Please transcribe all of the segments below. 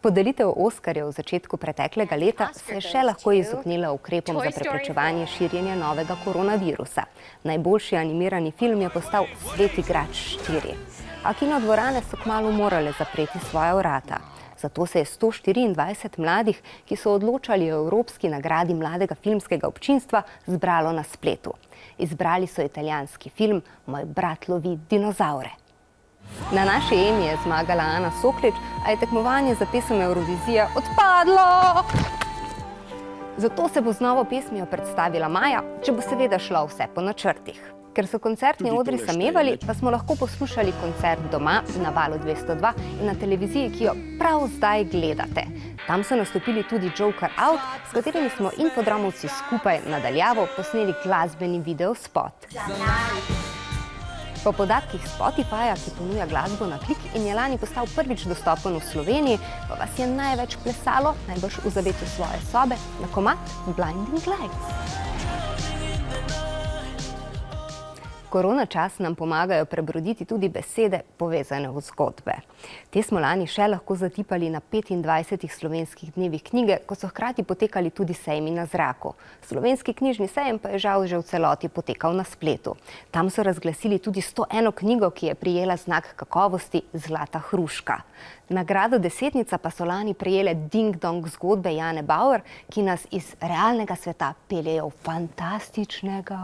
Podelitev Oskarjev v začetku preteklega leta se je še lahko izognila ukrepom za preprečevanje širjenja novega koronavirusa. Najboljši animirani film je postal Svet igrač 4. A kinodvorane so kmalu morale zapreti svoja vrata. Zato se je 124 mladih, ki so odločali o Evropski nagradi mladega filmskega občinstva, zbralo na spletu. Izbrali so italijanski film Moj brat lovi dinozavre. Na naši Emi je zmagala Ana Soklič, a je tekmovanje za pesem Eurovizija odpadlo. Zato se bo z novo pesmijo predstavila maja, če bo seveda šlo vse po načrtih. Ker so koncertni odri samevali, pa smo lahko poslušali koncert doma na Valu 202 in na televiziji, ki jo prav zdaj gledate. Tam so nastopili tudi Joker Out, s katerimi smo infodramovci skupaj nadaljavo posneli glasbeni videospot. Po podatkih Spotifyja, ki ponuja glasbo na klik in je lani postal prvič dostopen v Sloveniji, pa vas je največ plesalo, najbrž v zavetju svoje sobe, na komad Blinding Lights. Korona čas nam pomagajo prebroditi tudi besede povezane v zgodbe. Te smo lani še lahko zatipali na 25 slovenskih dnevih knjige, ko so hkrati potekali tudi sejmi na zraku. Slovenski knjižni sejem pa je žal že v celoti potekal na spletu. Tam so razglasili tudi 101 knjigo, ki je prejela znak kakovosti Zlata hruška. Nagrado desetnica pa so lani prejele ding-dong zgodbe Jane Bauer, ki nas iz realnega sveta peljejo v fantastičnega.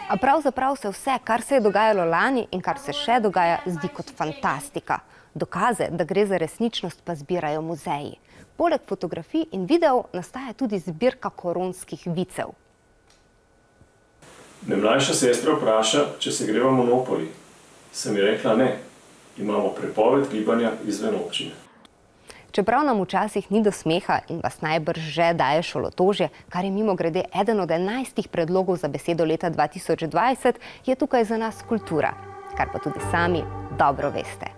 A pravzaprav se vse, kar se je dogajalo lani in kar se še dogaja, zdi kot fantastika. Dokaze, da gre za resničnost, pa zbirajo muzeji. Poleg fotografij in videov nastaja tudi zbirka koronskih vicev. Me mlajša sestra vpraša, če se greva Monopoli. Sem ji rekla ne. Imamo prepoved gibanja izven občine. Čeprav nam včasih ni do smeha in vas najbrž že daje šolotožje, kar je mimogrede eden od 11 predlogov za besedo leta 2020, je tukaj za nas kultura, kar pa tudi sami dobro veste.